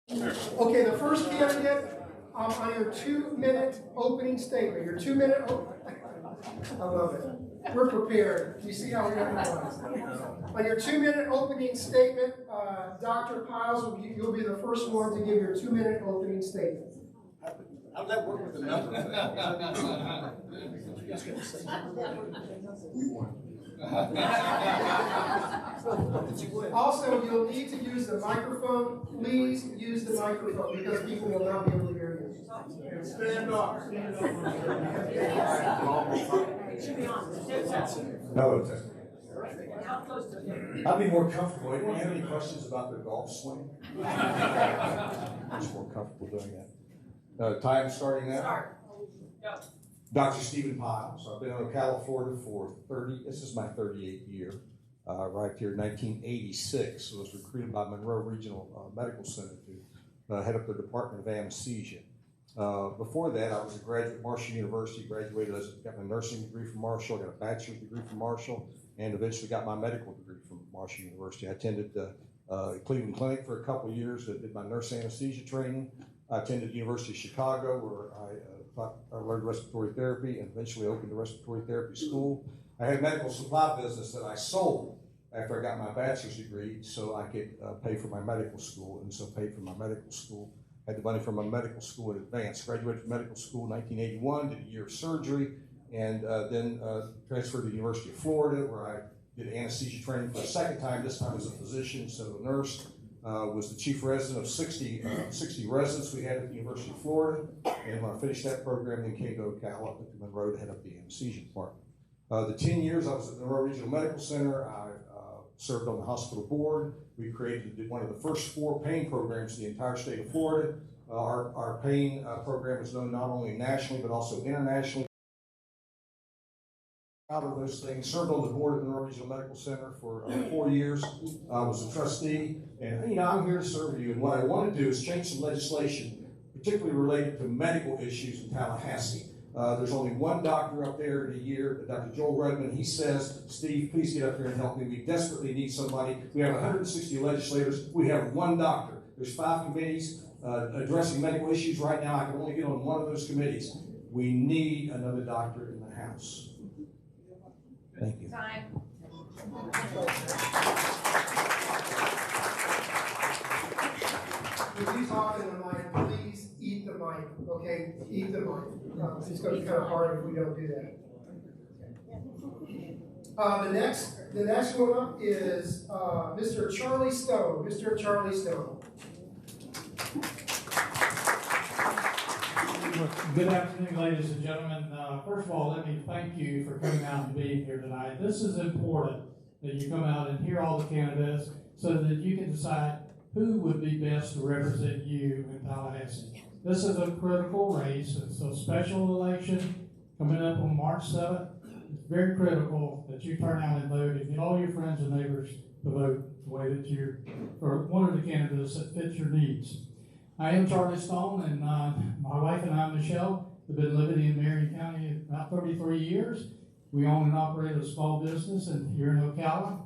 Okay, the first candidate on your 2-minute opening statement. Your 2-minute I love it. We're prepared. You see how we organize. On your 2-minute opening statement, Dr. Piles, you'll be the first one to give your 2-minute opening statement. How does that work with the number? Also, you'll need to use the microphone. Please use the microphone because people will not be able to hear you. Stand up. No, I'd be more comfortable. Anyone have any questions about the golf swing? I'm just more comfortable doing that. Time starting now. Dr. Stephen Piles. I've been in Ocala, Florida for this is my 38th year. Arrived here in 1986. I was recruited by Monroe Regional Medical Center to head up the Department of Anesthesia. Before that, I was a graduate at Marshall University, graduated, got my nursing degree from Marshall, got a bachelor's degree from Marshall, and eventually got my medical degree from Marshall University. I attended Cleveland Clinic for a couple of years, did my nurse anesthesia training. I attended the University of Chicago, where I learned respiratory therapy and eventually opened a respiratory therapy school. I had a medical supply business that I sold after I got my bachelor's degree so I could pay for my medical school, and so paid for my medical school. Had the money from my medical school in advance. Graduated from medical school in 1981, did a year of surgery, and then transferred to the University of Florida, where I did anesthesia training for a second time, this time as a physician, so a nurse. Was the chief resident of 60 residents we had at the University of Florida, and when I finished that program, then came to Ocala, up to Monroe to head up the anesthesia department. The 10 years I was at the Monroe Regional Medical Center, I served on the hospital board. We created one of the first 4 pain programs in the entire state of Florida. Our pain program is known not only nationally, but also internationally. Out of those things, served on the board at the Monroe Regional Medical Center for 4 years. I was a trustee, and I'm here to serve you. And what I want to do is change some legislation, particularly related to medical issues in Tallahassee. There's only one doctor up there in a year, Dr. Joel Redmond. He says, "Steve, please get up here and help me. We desperately need somebody." We have 160 legislators. We have one doctor. There's 5 committees addressing medical issues right now. I can only get on one of those committees. We need another doctor in the House. Thank you. Time. If you talk in the mic, please eat the mic, okay? Eat the mic. It's going to be kind of hard if we don't do that. The next one up is Mr. Charlie Stone. Mr. Charlie Stone. Good afternoon, ladies and gentlemen. First of all, let me thank you for coming out and being here tonight. This is important that you come out and hear all the candidates so that you can decide who would be best to represent you in Tallahassee. This is a critical race. It's a special election coming up on March 7th. It's very critical that you turn out and vote and get all your friends and neighbors to vote the way that you're, or one of the candidates that fits your needs. I am Charlie Stone, and my wife and I, Michelle, have been living in Marion County about 33 years. We own and operate a small business here in Ocala,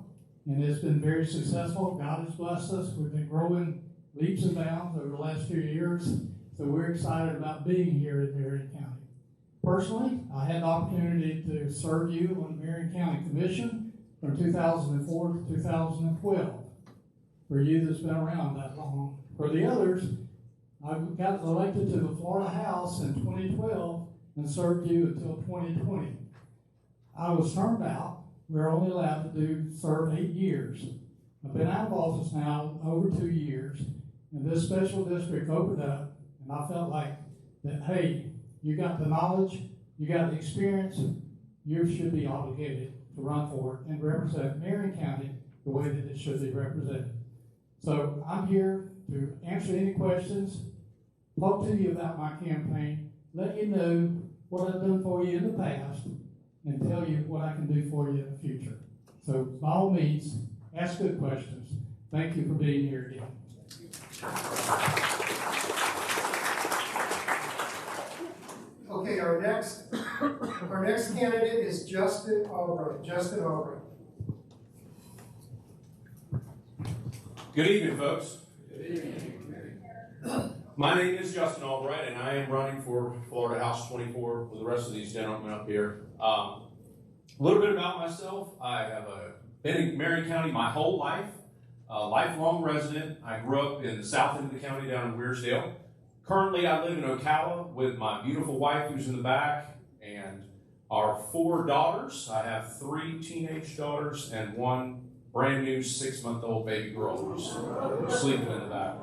and it's been very successful. God has blessed us. We've been growing leaps and bounds over the last few years, so we're excited about being here in Marion County. Personally, I had the opportunity to serve you on the Marion County Commission from 2004 to 2012. For you that's been around that long. For the others, I got elected to the Florida House in 2012 and served you until 2020. I was turned out. We're only allowed to serve 8 years. I've been out of office now over 2 years, and this special district opened up, and I felt like that, hey, you got the knowledge, you got the experience, you should be obligated to run for it and represent Marion County the way that it should be represented. So I'm here to answer any questions, talk to you about my campaign, let you know what I've done for you in the past, and tell you what I can do for you in the future. So by all means, ask good questions. Thank you for being here again. Okay, our next candidate is Justin Albright. Justin Albright. Good evening, folks. Good evening. My name is Justin Albright, and I am running for Florida House 24 with the rest of these gentlemen up here. A little bit about myself. I have been in Marion County my whole life, a lifelong resident. I grew up in the south end of the county down in Wearsdale. Currently, I live in Ocala with my beautiful wife who's in the back and our 4 daughters. I have 3 teenage daughters and 1 brand new 6-month-old baby girl who's sleeping in the back.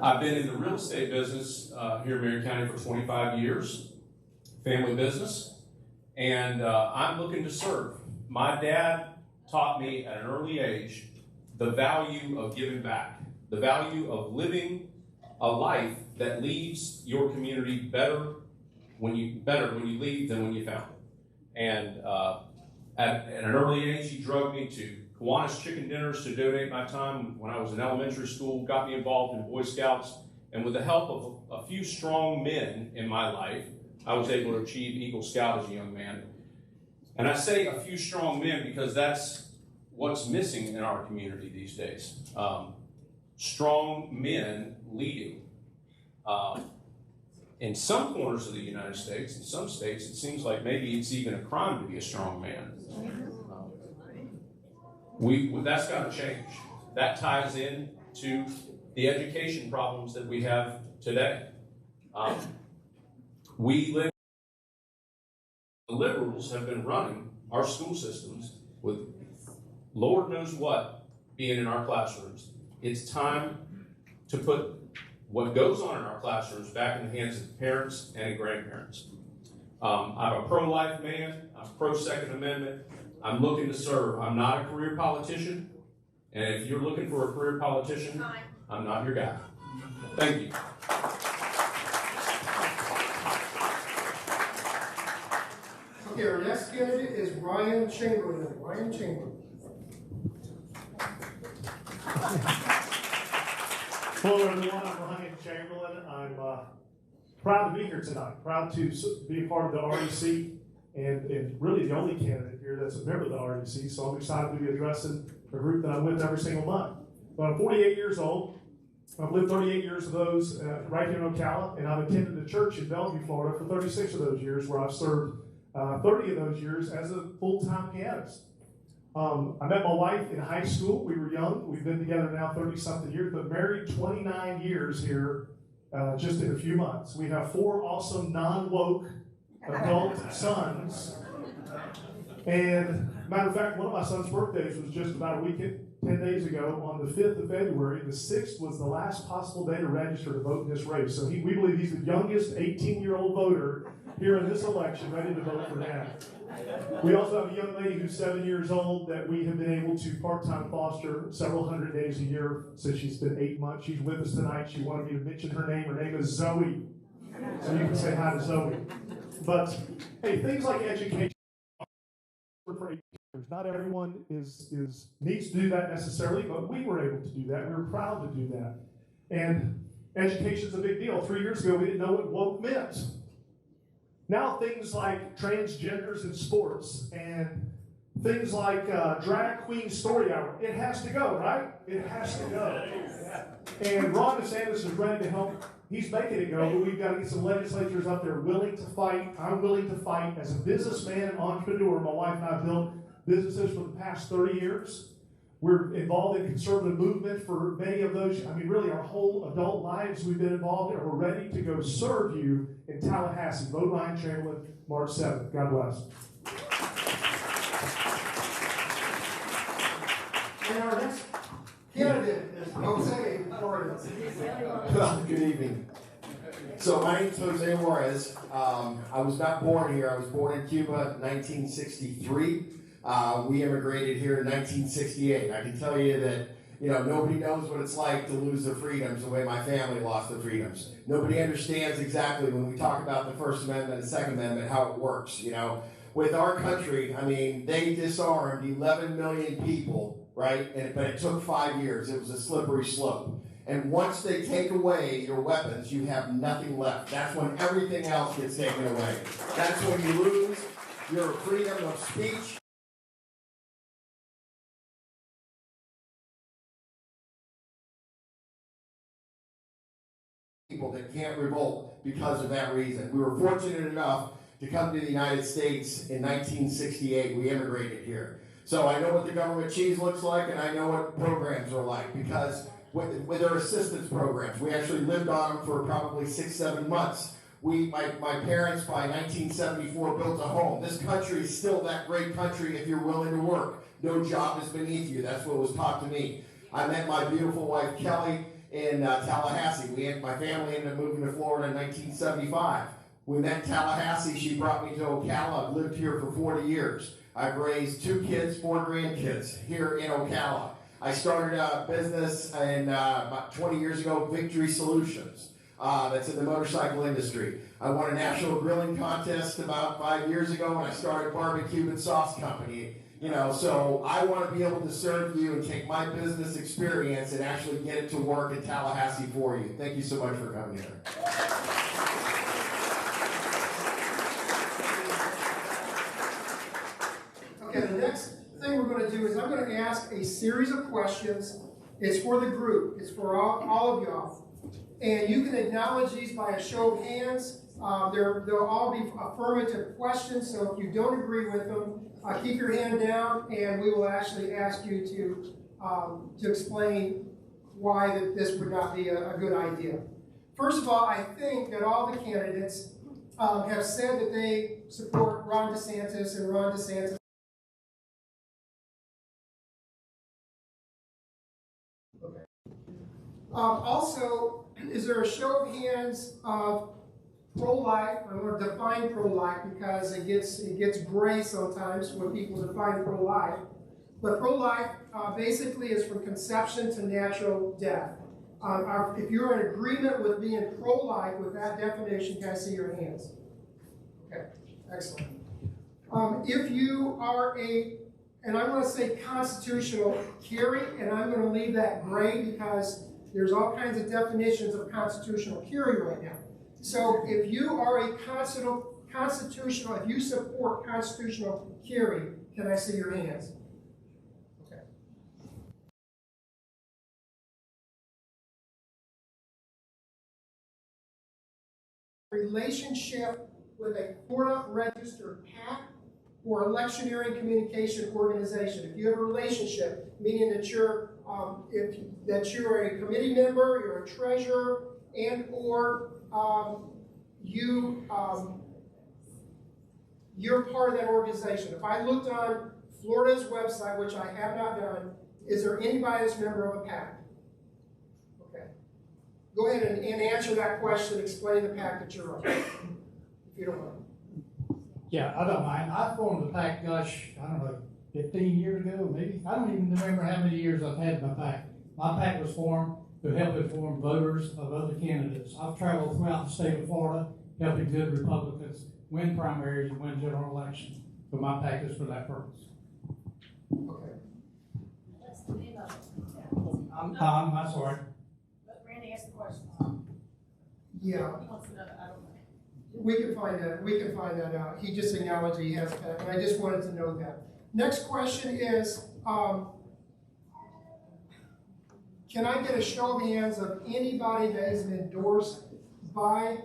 I've been in the real estate business here in Marion County for 25 years, family business, and I'm looking to serve. My dad taught me at an early age the value of giving back, the value of living a life that leaves your community better when you leave than when you found it. And at an early age, he drugged me to Kiwanis chicken dinners to donate my time when I was in elementary school, got me involved in Boy Scouts, and with the help of a few strong men in my life, I was able to achieve Eagle Scout as a young man. And I say a few strong men because that's what's missing in our community these days. Strong men leading. In some corners of the United States, in some states, it seems like maybe it's even a crime to be a strong man. That's got to change. That ties in to the education problems that we have today. The liberals have been running our school systems with Lord knows what being in our classrooms. It's time to put what goes on in our classrooms back in the hands of parents and grandparents. I'm a pro-life man. I'm pro-Second Amendment. I'm looking to serve. I'm not a career politician. And if you're looking for a career politician, I'm not your guy. Thank you. Okay, our next candidate is Marion Chamberlin. Marion Chamberlin. Hello everyone, I'm Marion Chamberlin. I'm proud to be here tonight, proud to be a part of the REC, and really the only candidate here that's a member of the REC, so I'm excited to be addressing a group that I'm with every single month. But I'm 48 years old. I've lived 38 years of those right here in Ocala, and I've attended the church in Bellevue, Florida for 36 of those years, where I've served 30 of those years as a full-time pianist. I met my wife in high school. We were young. We've been together now 30-something years, but married 29 years here just in a few months. We have 4 awesome non-woke adult sons. And matter of fact, one of my son's birthdays was just about a week, 10 days ago on the 5th of February. The 6th was the last possible day to register to vote in this race. So we believe he's the youngest 18-year-old voter here in this election, ready to vote for Dad. We also have a young lady who's 7 years old that we have been able to part-time foster several hundred days a year since she's been 8 months. She's with us tonight. She wanted me to mention her name. Her name is Zoe. So you can say hi to Zoe. But, hey, things like education for 8 years. Not everyone needs to do that necessarily, but we were able to do that. We were proud to do that. And education's a big deal. 3 years ago, we didn't know what woke meant. Now things like transgenders in sports and things like drag queen story hour, it has to go, right? It has to go. And Ron DeSantis is ready to help. He's making it go, but we've got to get some legislatures up there willing to fight. I'm willing to fight as a businessman and entrepreneur. My wife and I have built businesses for the past 30 years. We're involved in conservative movement for many of those. I mean, really, our whole adult lives we've been involved in. We're ready to go serve you in Tallahassee. Vote Marion Chamberlin, March 7th. God bless. And our next candidate is Jose Juarez. Good evening. So my name is Jose Juarez. I was not born here. I was born in Cuba in 1963. We immigrated here in 1968. I can tell you that, nobody knows what it's like to lose their freedoms the way my family lost their freedoms. Nobody understands exactly when we talk about the First Amendment and Second Amendment how it works. With our country, they disarmed 11 million people, right? But it took 5 years. It was a slippery slope. And once they take away your weapons, you have nothing left. That's when everything else gets taken away. That's when you lose your freedom of speech. people that can't revolt because of that reason. We were fortunate enough to come to the United States in 1968. We immigrated here. So I know what the government cheese looks like, and I know what programs are like, because with their assistance programs, we actually lived on them for probably 6-7 months. My parents, by 1974, built a home. This country is still that great country if you're willing to work. No job is beneath you. That's what was taught to me. I met my beautiful wife, Kelly, in Tallahassee. My family ended up moving to Florida in 1975. We met in Tallahassee. She brought me to Ocala. I've lived here for 40 years. I've raised 2 kids, 4 grandkids here in Ocala. I started a business about 20 years ago, Victory Solutions. That's in the motorcycle industry. I won a national grilling contest about 5 years ago, and I started a barbecue and sauce company. So I want to be able to serve you and take my business experience and actually get it to work in Tallahassee for you. Thank you so much for coming here. Okay, the next thing we're going to do is I'm going to ask a series of questions. It's for the group. It's for all of y'all. And you can acknowledge these by a show of hands. They'll all be affirmative questions, so if you don't agree with them, keep your hand down, and we will actually ask you to explain why this would not be a good idea. First of all, I think that all the candidates have said that they support Ron DeSantis and Ron DeSantis. Okay. Also, is there a show of hands of pro-life? I'm going to define pro-life because it gets gray sometimes when people define pro-life. But pro-life basically is from conception to natural death. If you're in agreement with being pro-life with that definition, can I see your hands? Okay, excellent. If you are and I'm going to say constitutional carry, and I'm going to leave that gray because there's all kinds of definitions of constitutional carry right now. So if you are a constitutional, if you support constitutional carry, can I see your hands? Okay. Relationship with a Florida registered PAC or electioneering communication organization. If you have a relationship, meaning that you're a committee member, you're a treasurer, and or you're part of that organization. If I looked on Florida's website, which I have not done, is there anybody that's a member of a PAC? Okay. Go ahead and answer that question. Explain the PAC that you're on, if you don't mind. Yeah, I don't mind. I formed a PAC, gosh, I don't know, 15 years ago, maybe. I don't even remember how many years I've had my PAC. My PAC was formed to help inform voters of other candidates. I've traveled throughout the state of Florida, helping good Republicans win primaries and win general elections. So my PAC is for that purpose. Okay. That's the name of it. I'm sorry. But Randy asked the question. Yeah. He wants to know, I don't know. We can find that out. He just acknowledged he has PAC, and I just wanted to know that. Next question is, can I get a show of hands of anybody that has been endorsed by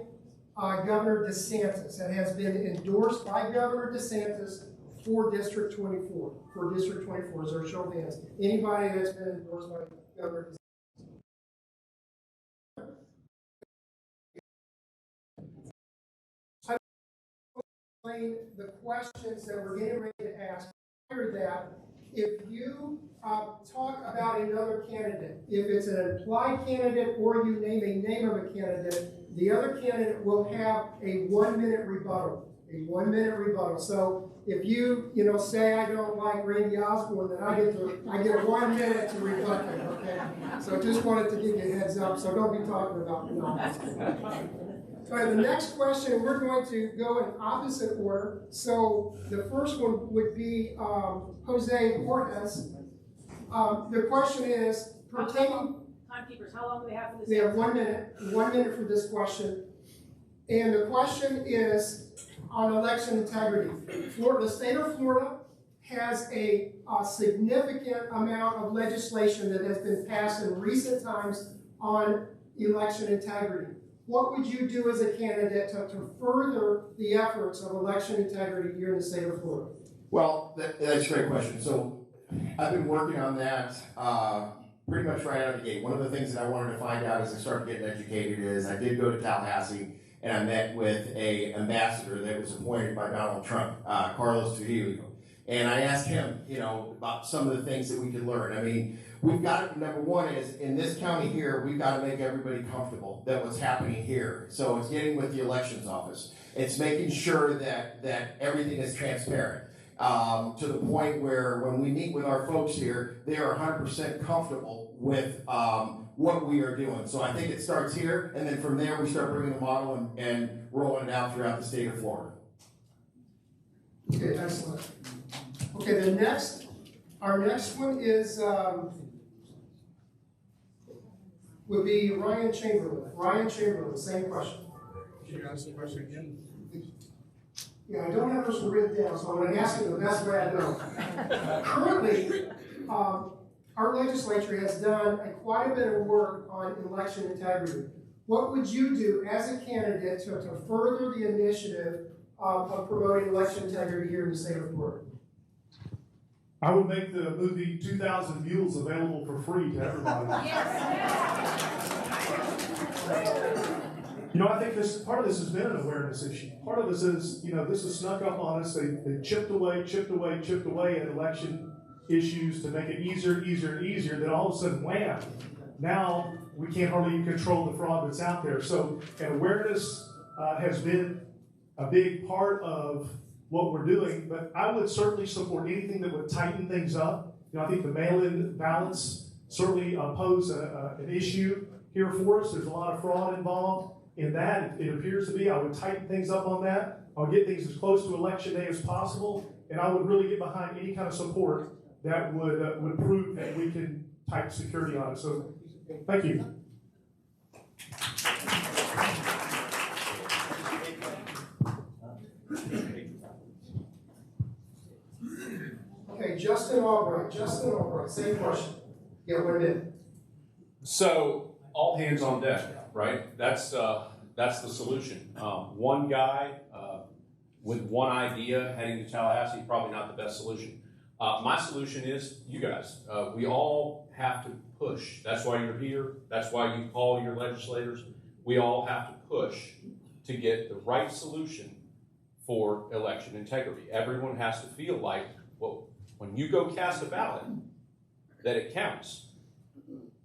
Governor DeSantis, that has been endorsed by Governor DeSantis for District 24? For District 24, is there a show of hands? Anybody that's been endorsed by Governor DeSantis? The questions that we're getting ready to ask prior to that, if you talk about another candidate, if it's an implied candidate or you name a name of a candidate, the other candidate will have a 1-minute rebuttal. A 1-minute rebuttal. So if you say I don't like Randy Osborne, then I get 1 minute to rebut him. Okay. So just wanted to give you a heads up. So don't be talking about me. All right, the next question, we're going to go in opposite order. So the first one would be Jose Juarez. The question is pertaining. Timekeepers, how long do we have for this? We have 1 minute. 1 minute for this question. And the question is on election integrity. The state of Florida has a significant amount of legislation that has been passed in recent times on election integrity. what would you do as a candidate to further the efforts of election integrity here in the state of Florida? Well, that's a great question. So I've been working on that pretty much right out of the gate. One of the things that I wanted to find out as I started getting educated is I did go to Tallahassee and I met with an ambassador that was appointed by Donald Trump, Carlos Trujillo. And I asked him, about some of the things that we could learn. I mean, we've got to, number one is, in this county here, we've got to make everybody comfortable that what's happening here. So it's getting with the elections office. It's making sure that everything is transparent. To the point where when we meet with our folks here, they are 100% comfortable with what we are doing. So I think it starts here, and then from there we start bringing the model and rolling it out throughout the state of Florida. Okay, excellent. Okay, our next one is, would be Ryan Chamberlin. Ryan Chamberlin, same question. Can you ask the question again? Yeah, I don't have this written down, so I'm going to ask it the best way I know. Currently, our legislature has done quite a bit of work on election integrity. What would you do as a candidate to further the initiative of promoting election integrity here in the state of Florida? I would make the movie 2,000 Mules available for free to everybody. I think part of this has been an awareness issue. Part of this is, this has snuck up on us. They chipped away at election issues to make it easier. Then all of a sudden, wham! Now we can't hardly even control the fraud that's out there. So, and awareness has been a big part of what we're doing. But I would certainly support anything that would tighten things up. I think the mail-in ballots certainly pose an issue here for us. There's a lot of fraud involved in that. It appears to be. I would tighten things up on that. I'll get things as close to election day as possible, and I would really get behind any kind of support that would prove that we can tighten security on it. So, thank you. Okay, Justin Albright, same question. Yeah, 1 minute. So all hands on deck, right? That's the solution. One guy with one idea heading to Tallahassee, probably not the best solution. My solution is you guys. We all have to push. That's why you're here. That's why you call your legislators. We all have to push to get the right solution for election integrity. Everyone has to feel like, well, when you go cast a ballot, that it counts.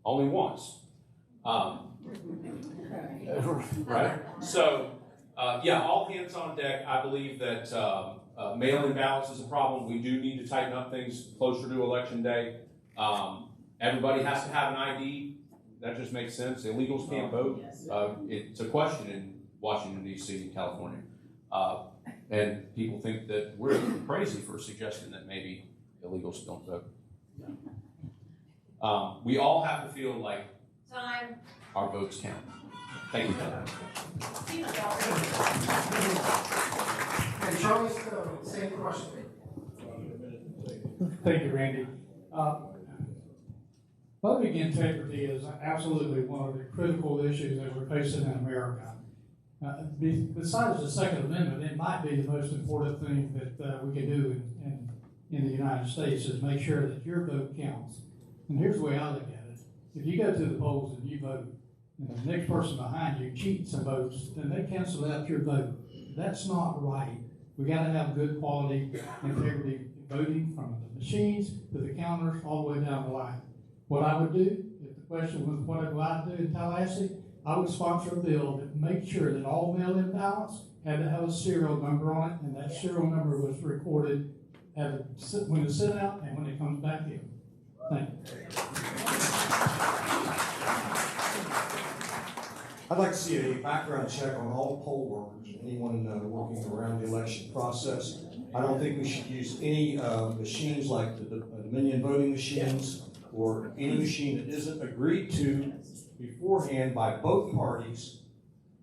Only once. Right? So, all hands on deck. I believe that mail-in ballots is a problem. We do need to tighten up things closer to election day. Everybody has to have an ID. That just makes sense. Illegals can't vote. It's a question in Washington, D.C., and California. And people think that we're crazy for suggesting that maybe illegals don't vote. We all have to feel like our votes count. Thank you. And Charlie Stone, same question. Thank you, Randy. Voting integrity is absolutely one of the critical issues that we're facing in America. Besides the Second Amendment, it might be the most important thing that we can do in the United States is make sure that your vote counts. And here's the way I look at it. If you go to the polls and you vote, and the next person behind you cheats and votes, then they cancel out your vote. That's not right. We got to have good quality integrity voting from the machines to the counters all the way down the line. What I would do, if the question was what do I do in Tallahassee, I would sponsor a bill that made sure that all mail-in ballots had to have a serial number on it, and that serial number was recorded when it's sent out and when it comes back in. Thank you. I'd like to see a background check on all poll workers, anyone working around the election process. I don't think we should use any machines like the Dominion voting machines or any machine that isn't agreed to beforehand by both parties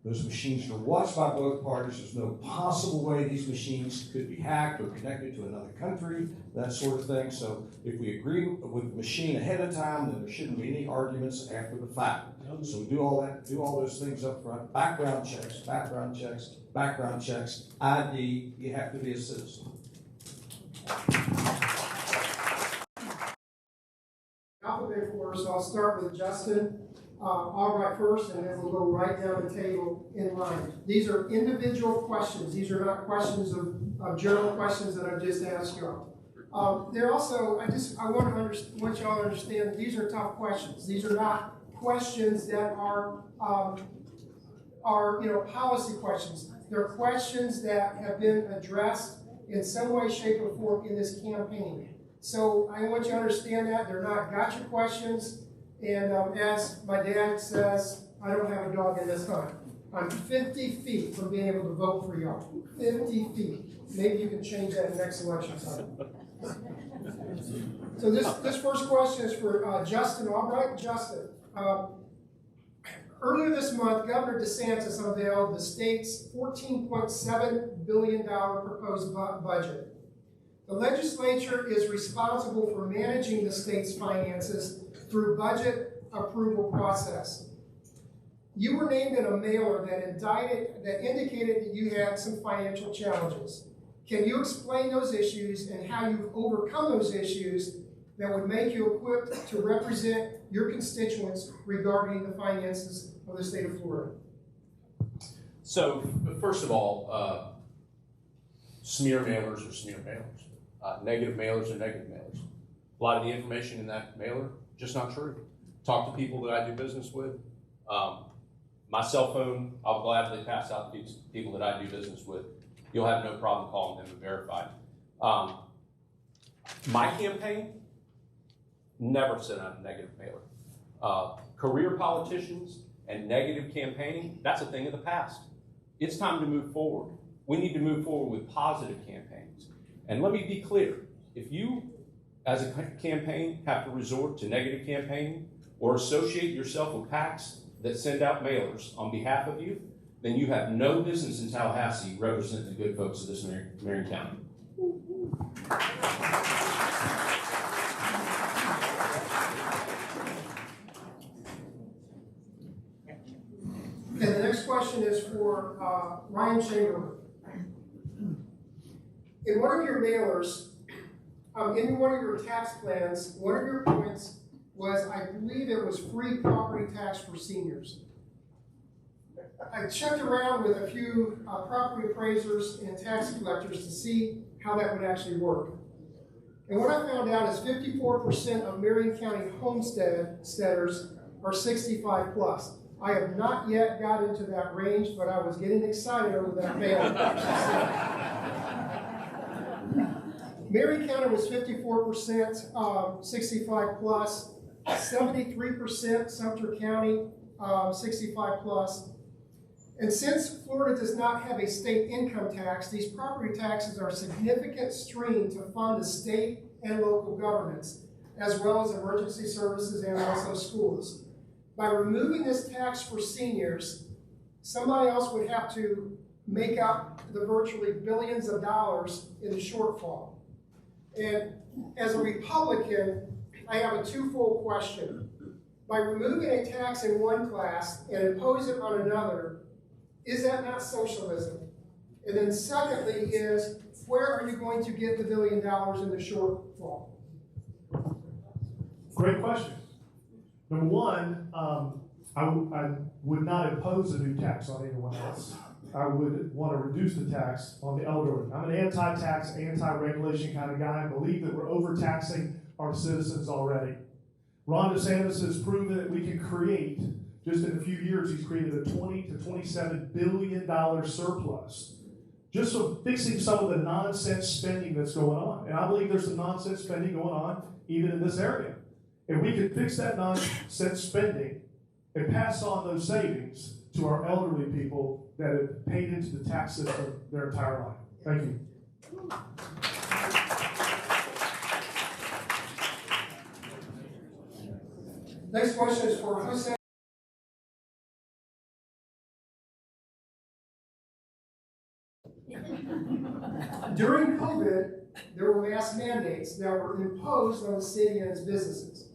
Those machines are watched by both parties. There's no possible way these machines could be hacked or connected to another country, that sort of thing. So if we agree with the machine ahead of time, then there shouldn't be any arguments after the fact. So we do all those things up front. Background checks, background checks, background checks, ID, you have to be a citizen. Alphabet order, so I'll start with Justin Albright first, and then we'll go right down the table in line. These are individual questions. These are not questions of general questions that I've just asked y'all. They're also, I want y'all to understand that these are tough questions. These are not questions that are policy questions. They're questions that have been addressed in some way, shape, or form in this campaign. So I want you to understand that they're not gotcha questions. And as my dad says, I don't have a dog in this hunt. I'm 50 feet from being able to vote for y'all. 50 feet. Maybe you can change that next election cycle. So this first question is for Justin Albright. Justin, earlier this month, Governor DeSantis unveiled the state's $14.7 billion proposed budget. The legislature is responsible for managing the state's finances through budget approval process. You were named in a mailer that indicated that you had some financial challenges. Can you explain those issues and how you've overcome those issues that would make you equipped to represent your constituents regarding the finances of the state of Florida? So, first of all, smear mailers are smear mailers. Negative mailers are negative mailers. A lot of the information in that mailer, just not true. Talk to people that I do business with. My cell phone, I'll gladly pass out to people that I do business with. You'll have no problem calling them and verifying. My campaign never sent out a negative mailer. Career politicians and negative campaigning, that's a thing of the past. It's time to move forward. We need to move forward with positive campaigns. And let me be clear, if you, as a campaign, have to resort to negative campaigning or associate yourself with PACs that send out mailers on behalf of you, then you have no business in Tallahassee representing the good folks of this Marion County. Okay, the next question is for Ryan Chamberlin. In one of your mailers, in one of your tax plans, one of your points was, I believe it was free property tax for seniors. I checked around with a few property appraisers and tax collectors to see how that would actually work. And what I found out is 54% of Marion County homesteaders are 65 plus. I have not yet got into that range, but I was getting excited over that mail. Marion County was 54% 65 plus, 73% Sumter County 65 plus. And since Florida does not have a state income tax, these property taxes are a significant stream to fund the state and local governments, as well as emergency services and also schools. By removing this tax for seniors, somebody else would have to make up the virtually billions of dollars in the shortfall. And as a Republican, I have a twofold question. By removing a tax in one class and impose it on another, is that not socialism? And then secondly is, where are you going to get the $1 billion in the shortfall? Great question. Number one, I would not impose a new tax on anyone else. I would want to reduce the tax on the elderly. I'm an anti-tax, anti-regulation kind of guy. I believe that we're overtaxing our citizens already. Ron DeSantis has proven that we can create, just in a few years, he's created a $20 to $27 billion surplus. Just from fixing some of the nonsense spending that's going on. And I believe there's some nonsense spending going on even in this area. If we could fix that nonsense spending and pass on those savings to our elderly people that have paid into the tax system their entire life. Thank you. Next question is for Jose During COVID, there were mask mandates that were imposed on the city and its businesses.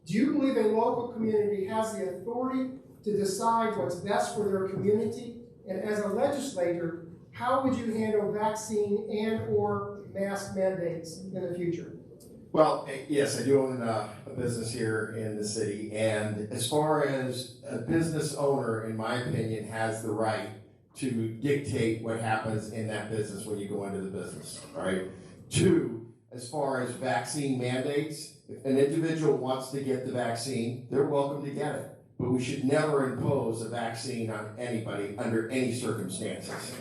Do you believe a local community has the authority to decide what's best for their community? And as a legislator, how would you handle vaccine and/or mask mandates in the future? Well, yes, I do own a business here in the city, and as far as a business owner, in my opinion, has the right to dictate what happens in that business when you go into the business, all right? Two, as far as vaccine mandates, if an individual wants to get the vaccine, they're welcome to get it. But we should never impose a vaccine on anybody under any circumstances.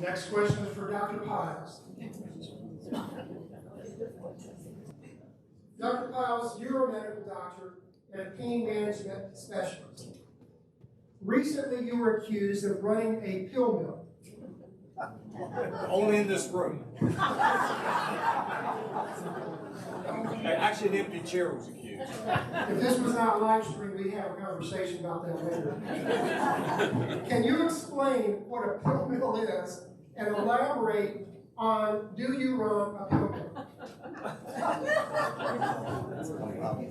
Next question is for Dr. Piles. Dr. Piles, you're a medical doctor and a pain management specialist. Recently, you were accused of running a pill mill. Only in this room. Actually, an empty chair was accused. If this was not live streamed, we'd have a conversation about that later. Can you explain what a pill mill is and elaborate on, do you run a pill mill?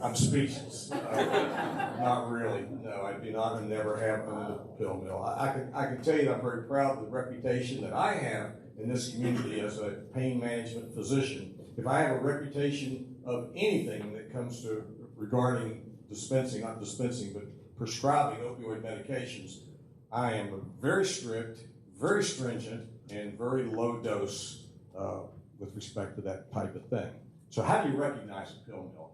I'm speechless. Not really. No, I do not and never have owned a pill mill. I can tell you that I'm very proud of the reputation that I have in this community as a pain management physician. If I have a reputation of anything that comes to regarding dispensing, not dispensing, but prescribing opioid medications, I am very strict, very stringent, and very low dose with respect to that type of thing. So how do you recognize a pill mill?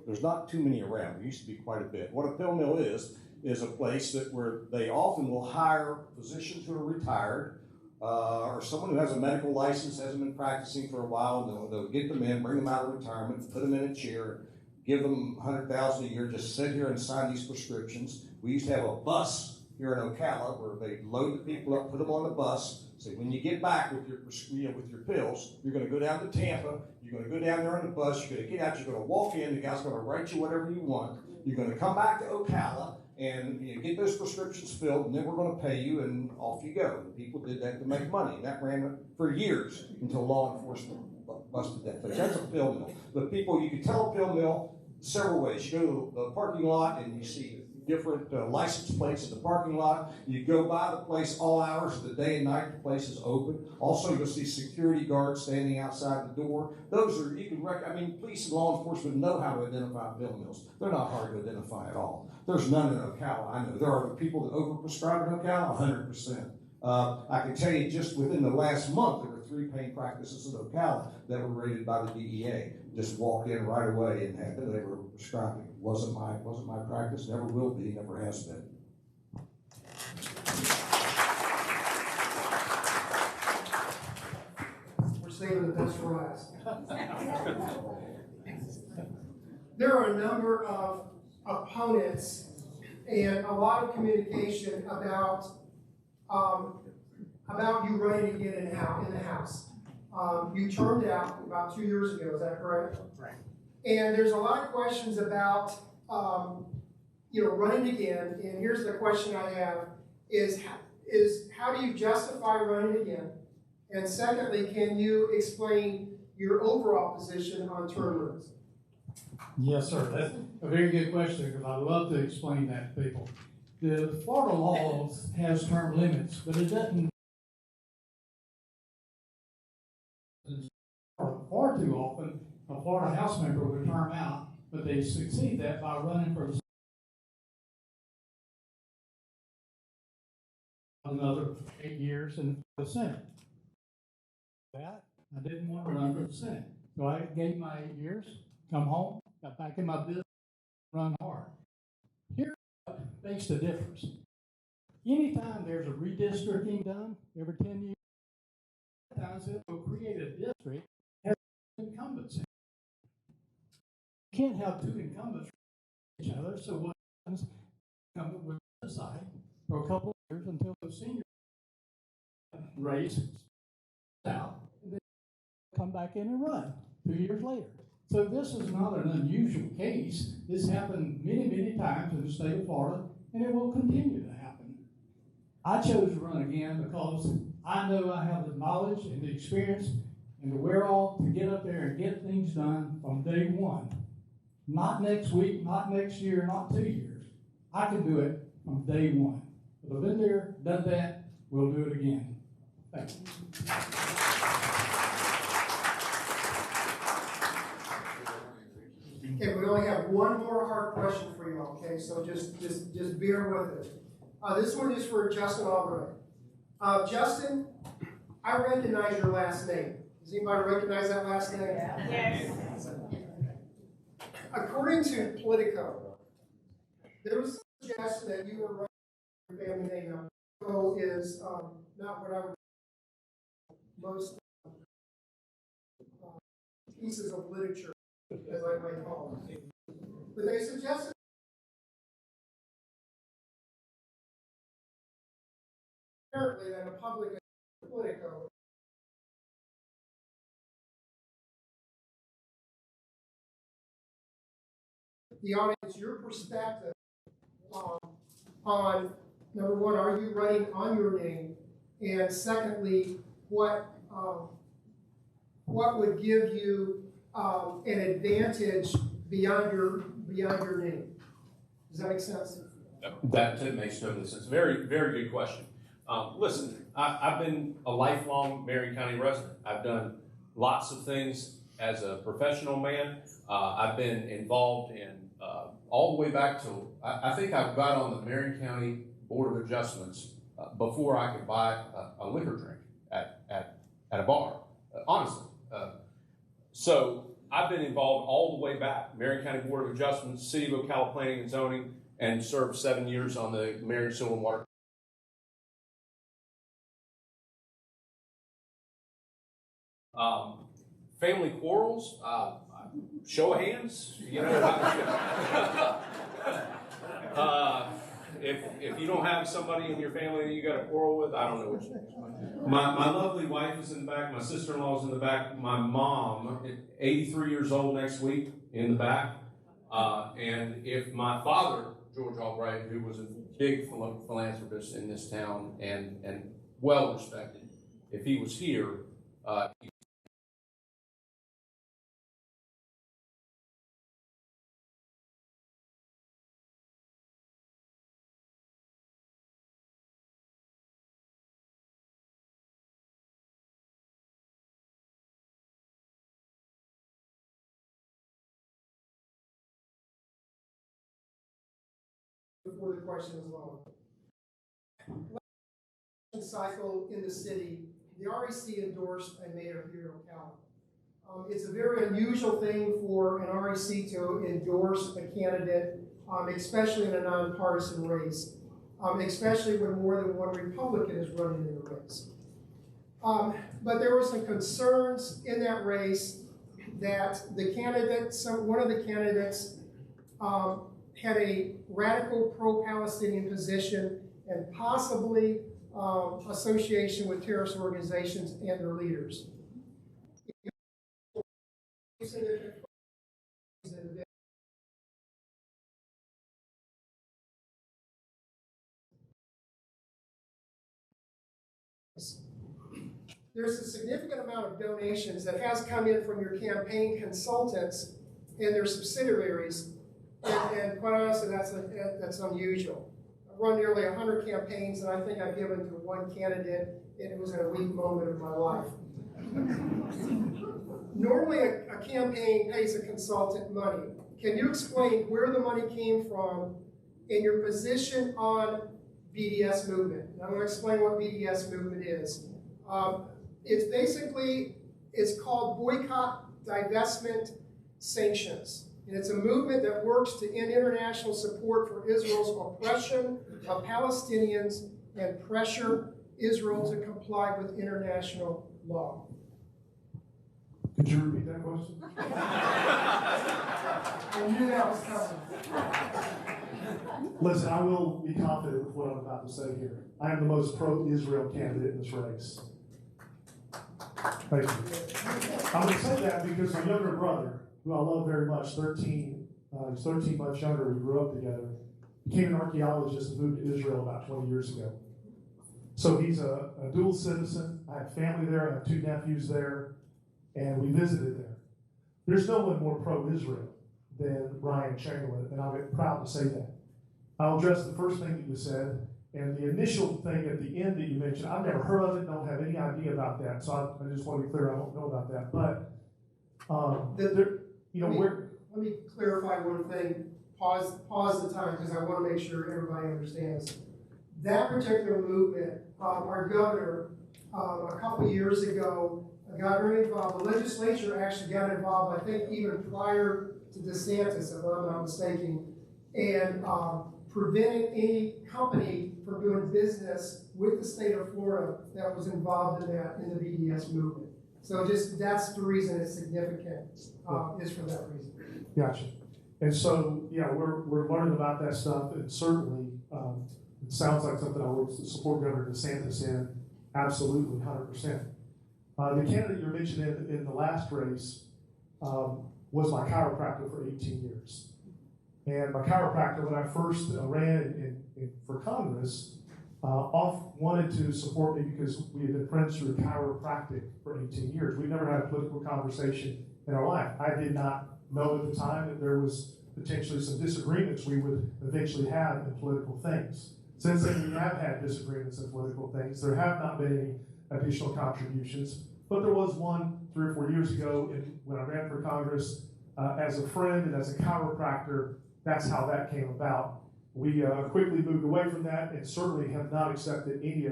There's not too many around. There used to be quite a bit. What a pill mill is a place where they often will hire physicians who are retired or someone who has a medical license, hasn't been practicing for a while, and they'll get them in, bring them out of retirement, put them in a chair, give them $100,000 a year, just sit here and sign these prescriptions. We used to have a bus here in Ocala where they load the people up, put them on the bus, say, when you get back with your with your pills, you're going to go down to Tampa, you're going to go down there on the bus, you're going to get out, you're going to walk in, the guy's going to write you whatever you want, you're going to come back to Ocala, and get those prescriptions filled, and then we're going to pay you, and off you go. And people did that to make money. That ran for years until law enforcement busted that place. That's a pill mill. But people, you can tell a pill mill several ways. You go to the parking lot, and you see different license plates in the parking lot. You go by the place all hours of the day and night. The place is open. Also, you'll see security guards standing outside the door. Those are, you can police and law enforcement know how to identify pill mills. They're not hard to identify at all. There's none in Ocala. I know there are people that overprescribe in Ocala, 100%. I can tell you just within the last month, there were 3 pain practices in Ocala that were rated by the DEA. Just walked in right away and had they were prescribing. Wasn't my practice, never will be, never has been. We're saving the best for last. There are a number of opponents and a lot of communication about you running again in the House. You termed out about 2 years ago, is that correct? Right. And there's a lot of questions about, running again. And here's the question I have: is how do you justify running again? And secondly, can you explain your overall position on term limits? Yes, sir. That's a very good question because I love to explain that to people. The Florida laws has term limits, but it doesn't. Far too often, a Florida House member would term out, but they succeed that by running for another 8 years in the Senate. That I didn't want to run for the Senate, so I gave my 8 years, come home, got back in my business, run hard. Here makes the difference. Anytime there's a redistricting done every 10 years, sometimes it will create a district that has incumbents in it. You can't have 2 incumbents each other, so what happens? Incumbent will decide for a couple of years until the senior race out, and then come back in and run 2 years later. So this is not an unusual case. This happened many, many times in the state of Florida, and it will continue to happen. I chose to run again because I know I have the knowledge and the experience and the wherewithal to get up there and get things done from day one. Not next week, not next year, not 2 years. I can do it from day one. But I've been there, done that, we'll do it again. Thank you. Okay, we only have one more hard question for you, okay? So just bear with it. This one is for Justin Albright. Justin, I recognize your last name. Does anybody recognize that last name? Yes. According to Politico, there was a suggestion that you were writing your family name. Now, Politico is not what I would most pieces of literature, as I might call them. But they suggested apparently that a public Politico the audience your perspective on number one, are you running on your name, and secondly, what would give you an advantage beyond your name? Does that make sense? That makes total sense. Very, very good question. Listen, I've been a lifelong Marion County resident. I've done lots of things as a professional man. I've been involved in all the way back to, I think I got on the Marion County Board of Adjustments before I could buy a liquor drink at a bar, honestly. So I've been involved all the way back, Marion County Board of Adjustments, City of Ocala Planning and Zoning, and served 7 years on the Marion Sewer and Water. Family quarrels, show of hands, you know. If you don't have somebody in your family that you got to quarrel with, I don't know which. My lovely wife is in the back. My sister-in-law is in the back. My mom, 83 years old next week, in the back. And if my father, George Albright, who was a big philanthropist in this town and well respected, if he was here, before the question is long. Cycle in the city, the REC endorsed a mayor here in Ocala. It's a very unusual thing for an REC to endorse a candidate, especially in a nonpartisan race, especially when more than one Republican is running in the race. But there were some concerns in that race that the candidate, one of the candidates, had a radical pro-Palestinian position and possibly association with terrorist organizations and their leaders. There's a significant amount of donations that has come in from your campaign consultants and their subsidiaries, and quite honestly, that's unusual. I've run nearly 100 campaigns, and I think I've given to one candidate, and it was in a weak moment of my life. Normally, a campaign pays a consultant money. Can you explain where the money came from and your position on BDS movement? And I'm going to explain what BDS movement is. It's called Boycott, Divestment, Sanctions. And it's a movement that works to end international support for Israel's oppression of Palestinians and pressure Israel to comply with international law. Could you repeat that question? I knew that was coming. Listen, I will be confident with what I'm about to say here. I am the most pro-Israel candidate in this race. Thank you. I'm going to say that because my younger brother, who I love very much, 13 months younger, we grew up together, became an archaeologist and moved to Israel about 20 years ago. So he's a dual citizen. I have family there. I have 2 nephews there, and we visited there. There's no one more pro-Israel than Ryan Chamberlin, and I'm proud to say that. I'll address the first thing that you said, and the initial thing at the end that you mentioned. I've never heard of it, don't have any idea about that, so I just want to be clear, I don't know about that. But, Let me clarify one thing. Pause the time, because I want to make sure everybody understands. That particular movement, our governor, a couple years ago, got very involved. The legislature actually got involved, I think, even prior to DeSantis, if I'm not mistaken, and preventing any company from doing business with the state of Florida that was involved in the BDS movement. So that's the reason it's significant, is for that reason. Gotcha. And so, yeah, we're learning about that stuff, and certainly it sounds like something I would support Governor DeSantis in, absolutely, 100%. The candidate you mentioned in the last race was my chiropractor for 18 years. And my chiropractor, when I first ran for Congress, wanted to support me because we had been friends through chiropractic for 18 years. We never had a political conversation in our life. I did not know at the time that there was potentially some disagreements we would eventually have in political things. Since then, we have had disagreements in political things. There have not been any additional contributions, but there was one 3 or 4 years ago when I ran for Congress as a friend and as a chiropractor. That's how that came about. We quickly moved away from that and certainly have not accepted any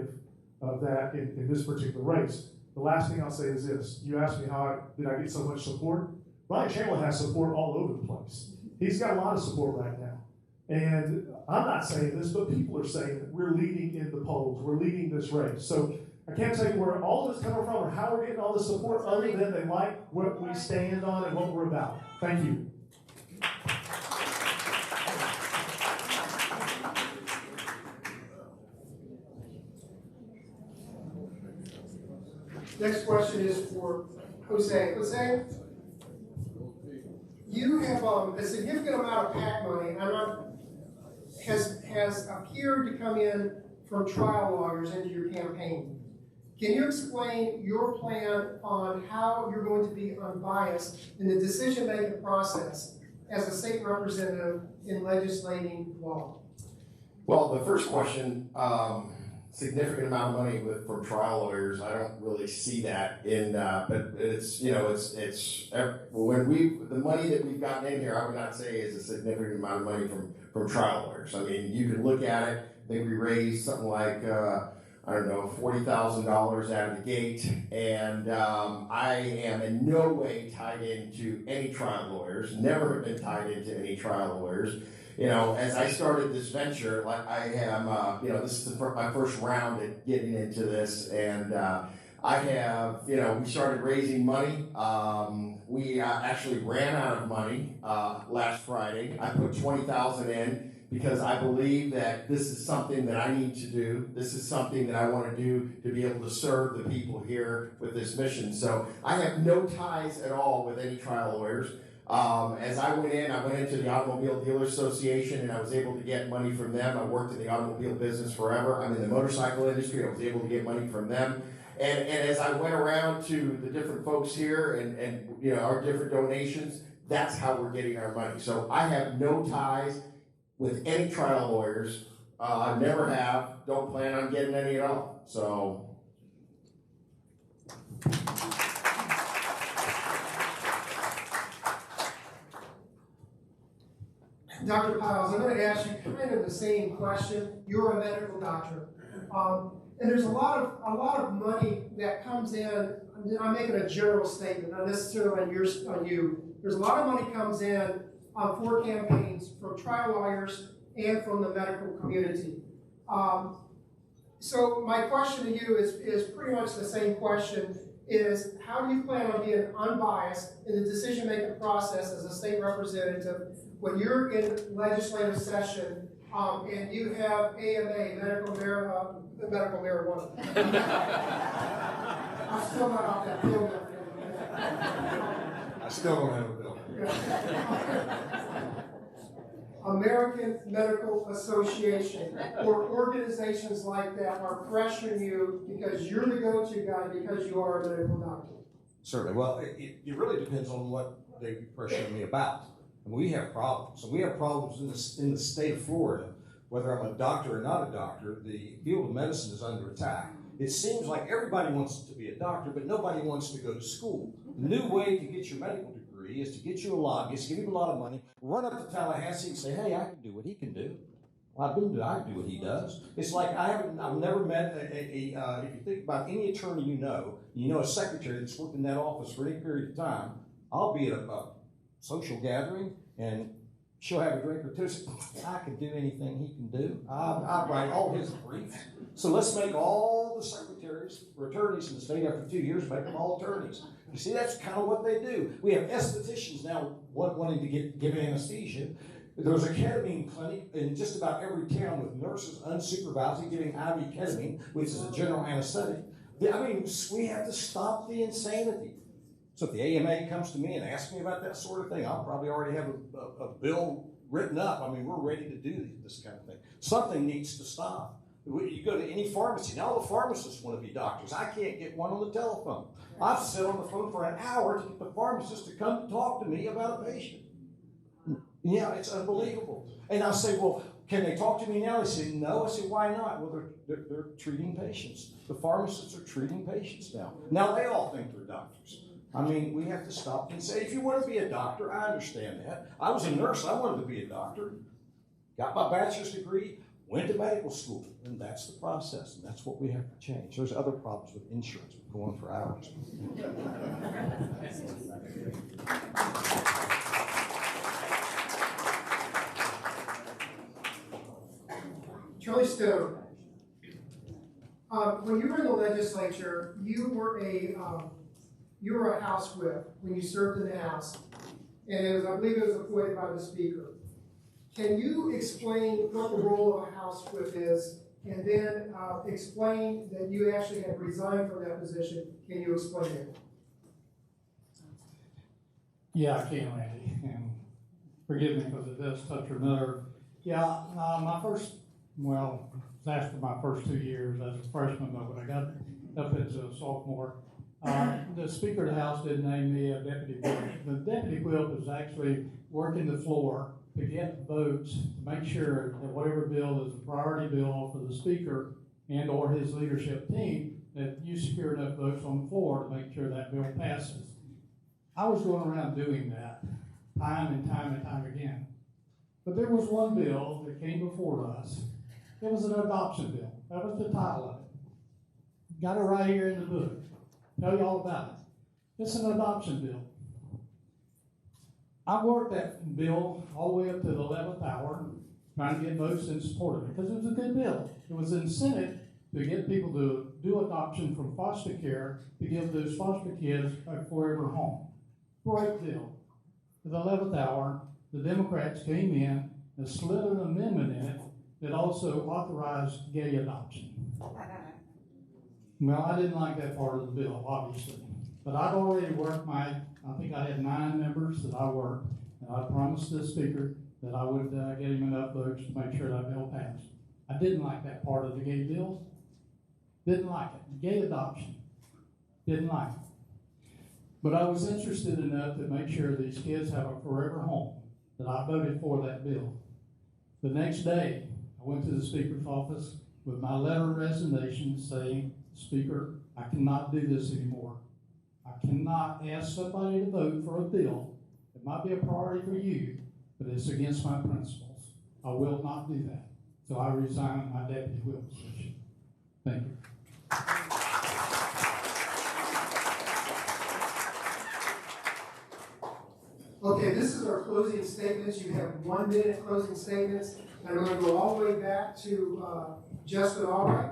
of that in this particular race. The last thing I'll say is this. You asked me did I get so much support? Ryan Chamberlin has support all over the place. He's got a lot of support right now. And I'm not saying this, but people are saying that we're leading in the polls. We're leading this race. So I can't tell you where all of this coming from or how we're getting all this support other than they like what we stand on and what we're about. Thank you. Next question is for Jose. Jose, you have a significant amount of PAC money has appeared to come in from trial lawyers into your campaign. Can you explain your plan on how you're going to be unbiased in the decision-making process as a state representative in legislating law? Well, the first question, significant amount of money from trial lawyers. I don't really see that but it's the money that we've gotten in here, I would not say is a significant amount of money from trial lawyers. I mean, you can look at it. I think we raised something like $40,000 out of the gate, and I am in no way tied into any trial lawyers. Never have been tied into any trial lawyers. You know, as I started this venture, like I am, this is my first round at getting into this, and I have, we started raising money. We actually ran out of money last Friday. I put $20,000 in because I believe that this is something that I need to do. This is something that I want to do to be able to serve the people here with this mission. So I have no ties at all with any trial lawyers. As I went into the Automobile Dealer Association, and I was able to get money from them. I worked in the automobile business forever. I'm in the motorcycle industry. I was able to get money from them. And as I went around to the different folks here and our different donations, that's how we're getting our money. So I have no ties with any trial lawyers. I never have. Don't plan on getting any at all. So. Dr. Piles, I'm going to ask you kind of the same question. You're a medical doctor, and there's a lot of money that comes in. I'm making a general statement, not necessarily on you. There's a lot of money comes in for campaigns from trial lawyers and from the medical community. So my question to you is pretty much the same question. Is how do you plan on being unbiased in the decision-making process as a state representative when you're in legislative session and you have AMA, medical marijuana? I'm still not off that pill yet. I still don't have a bill. American Medical Association or organizations like that are pressuring you because you're the go-to guy because you are a medical doctor? Certainly. Well, it really depends on what they pressure me about. And we have problems. And we have problems in the state of Florida, whether I'm a doctor or not a doctor. The field of medicine is under attack. It seems like everybody wants to be a doctor, but nobody wants to go to school. The new way to get your medical degree is to get you a lobbyist, give him a lot of money, run up to Tallahassee and say, hey, I can do what he can do. Well, I can do what he does. It's like I've never met if you think about any attorney you know a secretary that's worked in that office for any period of time, I'll be at a social gathering and she'll have a drink or two. I can do anything he can do. I write all his briefs. So let's make all the secretaries or attorneys in the state after 2 years, make them all attorneys. You see, that's kind of what they do. We have estheticians now wanting to give anesthesia. There's a ketamine clinic in just about every town with nurses unsupervised giving IV ketamine, which is a general anesthetic. I mean, we have to stop the insanity. So if the AMA comes to me and asks me about that sort of thing, I'll probably already have a bill written up. I mean, we're ready to do this kind of thing. Something needs to stop. You go to any pharmacy, now the pharmacists want to be doctors. I can't get one on the telephone. I've sat on the phone for an hour to get the pharmacist to come to talk to me about a patient. Yeah, it's unbelievable. And I say, well, can they talk to me now? They say, no. I say, why not? Well, they're treating patients. The pharmacists are treating patients now. Now they all think they're doctors. I mean, we have to stop and say, if you want to be a doctor, I understand that. I was a nurse. I wanted to be a doctor. Got my bachelor's degree, went to medical school. And that's the process. And that's what we have to change. There's other problems with insurance. We go on for hours. Charlie Stone, when you were in the legislature, you were a House whip when you served in the House, and I believe it was appointed by the Speaker. Can you explain what the role of a House whip is, and then explain that you actually had resigned from that position? Can you explain it? Yeah, I can, Randy, and forgive me because it does touch your nerve. Yeah, well, it was after my first 2 years as a freshman, but when I got up into a sophomore, the Speaker of the House did name me a deputy whip. The deputy whip is actually working the floor to get votes to make sure that whatever bill is a priority bill for the Speaker and or his leadership team, that you secure enough votes on the floor to make sure that bill passes. I was going around doing that time and time again. But there was one bill that came before us. It was an adoption bill. That was the title of it. Got it right here in the book. Tell you all about it. It's an adoption bill. I worked that bill all the way up to the 11th hour, trying to get votes in support of it, because it was a good bill. It was an incentive to get people to do adoption from foster care to give those foster kids a forever home. Great bill. At the 11th hour, the Democrats came in and slid an amendment in it that also authorized gay adoption. Well, I didn't like that part of the bill, obviously. But I'd already worked I think I had 9 members that I worked, and I promised the Speaker that I would get him enough votes to make sure that bill passed. I didn't like that part of the gay bill. Didn't like it. Gay adoption. Didn't like it. But I was interested enough to make sure these kids have a forever home that I voted for that bill. The next day, I went to the Speaker's office with my letter of resignation saying, Speaker, I cannot do this anymore. I cannot ask somebody to vote for a bill that might be a priority for you, but it's against my principles. I will not do that. So I resigned my deputy whip position. Thank you. Okay, this is our closing statements. You have 1 minute closing statements. And I'm going to go all the way back to Justin Albright.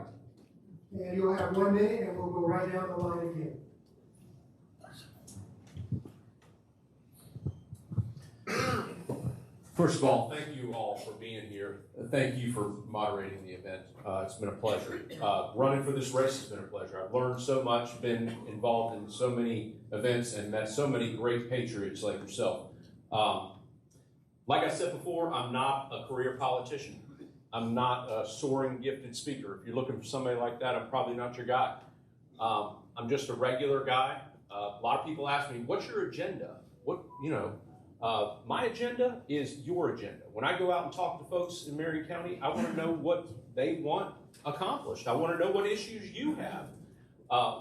And you'll have 1 minute, and we'll go right down the line again. First of all, thank you all for being here. Thank you for moderating the event. It's been a pleasure. Running for this race has been a pleasure. I've learned so much, been involved in so many events, and met so many great patriots like yourself. Like I said before, I'm not a career politician. I'm not a soaring gifted speaker. If you're looking for somebody like that, I'm probably not your guy. I'm just a regular guy. A lot of people ask me, what's your agenda? My agenda is your agenda. When I go out and talk to folks in Marion County, I want to know what they want accomplished. I want to know what issues you have.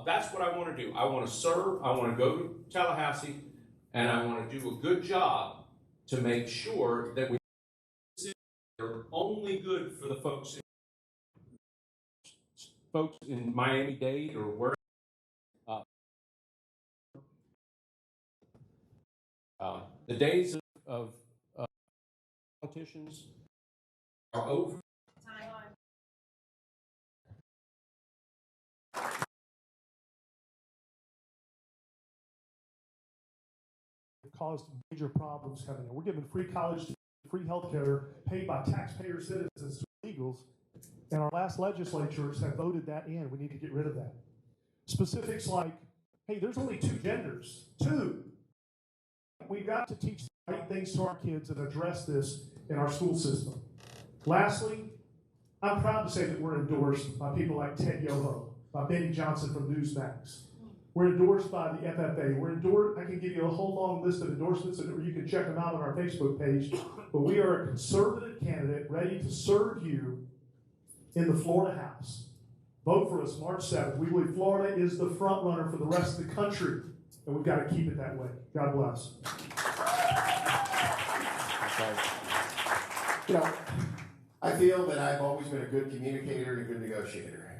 That's what I want to do. I want to serve. I want to go to Tallahassee, and I want to do a good job to make sure that we are only good for the folks in Miami-Dade or where. The days of politicians are over. It caused major problems coming in. We're giving free college, free health care paid by taxpayer citizens to illegals, and our last legislatures have voted that in. We need to get rid of that. Specifics like, hey, there's only 2 genders. 2. We've got to teach the right things to our kids and address this in our school system. Lastly, I'm proud to say that we're endorsed by people like Ted Yoho, by Benny Johnson from Newsmax. We're endorsed by the FFA. I can give you a whole long list of endorsements, and you can check them out on our Facebook page. But we are a conservative candidate ready to serve you in the Florida House. Vote for us March 7th. We believe Florida is the front runner for the rest of the country, and we've got to keep it that way. God bless. I feel that I've always been a good communicator and a good negotiator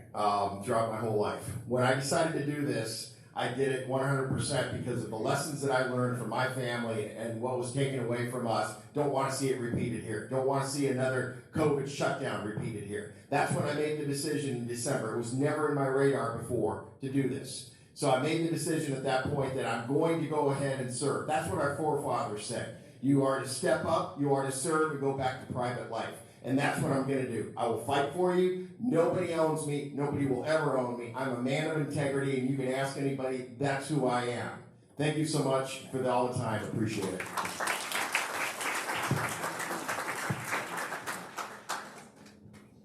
throughout my whole life. When I decided to do this, I did it 100% because of the lessons that I learned from my family and what was taken away from us. Don't want to see it repeated here. Don't want to see another COVID shutdown repeated here. That's when I made the decision in December. It was never in my radar before to do this. So I made the decision at that point that I'm going to go ahead and serve. That's what our forefathers said. You are to step up, you are to serve, and go back to private life. And that's what I'm going to do. I will fight for you. Nobody owns me. Nobody will ever own me. I'm a man of integrity, and you can ask anybody, that's who I am. Thank you so much for all the time. Appreciate it.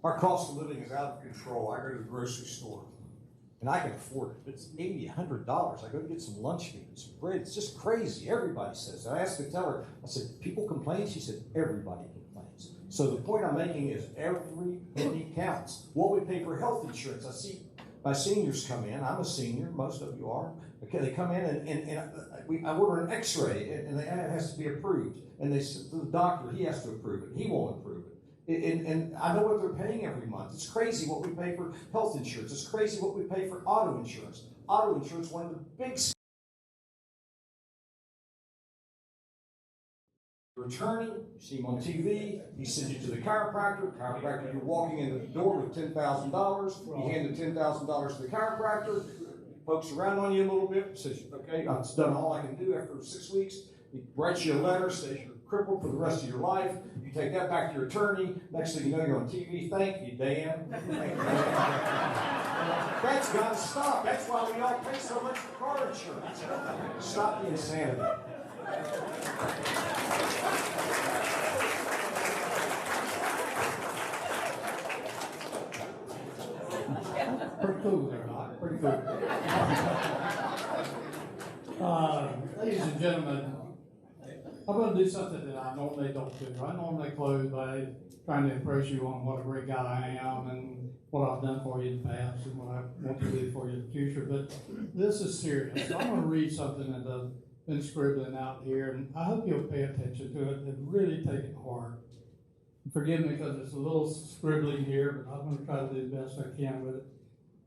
Our cost of living is out of control. I go to the grocery store, and I can afford it. It's $80, $100. I go to get some lunch meat and some bread. It's just crazy. Everybody says that. I asked the teller, I said, people complain? She said, everybody complains. So the point I'm making is every penny counts. What we pay for health insurance. I see my seniors come in. I'm a senior. Most of you are. Okay, they come in and I order an x-ray and it has to be approved. And they said to the doctor, he has to approve it. He won't approve it. And I know what they're paying every month. It's crazy what we pay for health insurance. It's crazy what we pay for auto insurance. Auto insurance, one of the big attorney, you see him on TV, he sends you to the chiropractor, you're walking in the door with $10,000, you hand the $10,000 to the chiropractor, pokes around on you a little bit, says, okay, I've done all I can do after 6 weeks, he writes you a letter, says you're crippled for the rest of your life, you take that back to your attorney, next thing you know you're on TV, thank you, Dan. That's got to stop, that's why we all pay so much for car insurance. Stop the insanity. Pretty cool there, Doc. Pretty cool. Ladies and gentlemen, I'm going to do something that I normally don't do. I normally close by trying to impress you on what a great guy I am and what I've done for you in the past and what I want to do for you in the future. But this is serious. So I'm going to read something that I've been scribbling out here, and I hope you'll pay attention to it and really take it hard. Forgive me because it's a little scribbling here, but I'm going to try to do the best I can with it.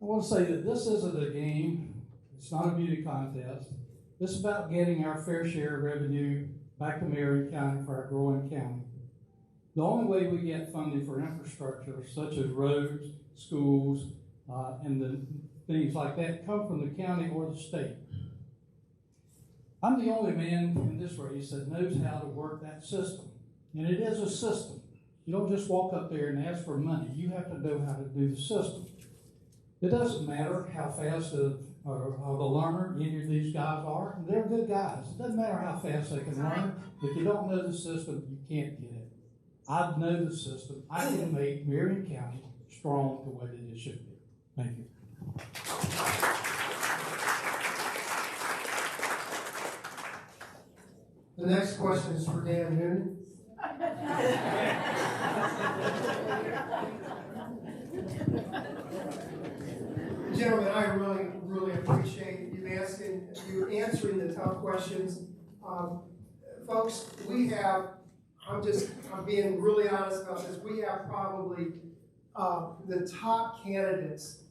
I want to say that this isn't a game. It's not a beauty contest. This is about getting our fair share of revenue back to Marion County for our growing county. The only way we get funding for infrastructure, such as roads, schools, and the things like that, come from the county or the state. I'm the only man in this race that knows how to work that system. And it is a system. You don't just walk up there and ask for money. You have to know how to do the system. It doesn't matter how fast the or the learner any of these guys are. And they're good guys. It doesn't matter how fast they can learn. If you don't know the system, you can't get it. I know the system. I can make Marion County strong the way that it should be. Thank you. The next question is for Dan Noonan. Gentlemen, I really appreciate you answering the tough questions. Folks, I'm being really honest about this, we have probably the top candidates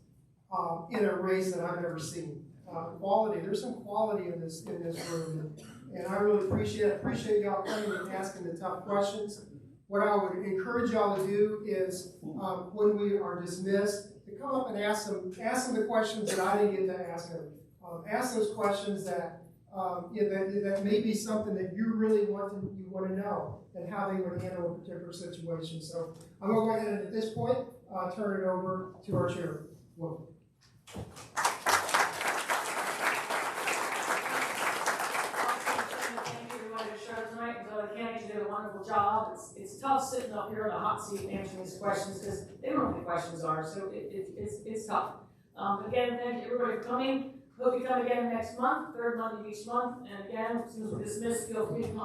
in a race that I've ever seen. Quality, there's some quality in this room, and I really appreciate y'all coming and asking the tough questions. What I would encourage y'all to do is, when we are dismissed, to come up and ask them the questions that I didn't get to ask them. Ask those questions that that may be something that you really want to know, and how they would handle a particular situation. So I'm going to go ahead and at this point turn it over to our chair. Welcome. You did a wonderful job. It's tough sitting up here in the hot seat answering these questions because they don't know what the questions are, so it's tough. Again, thank you everybody for coming. Hope you come again next month, third Monday of each month. And again, as soon as we're dismissed, feel free to come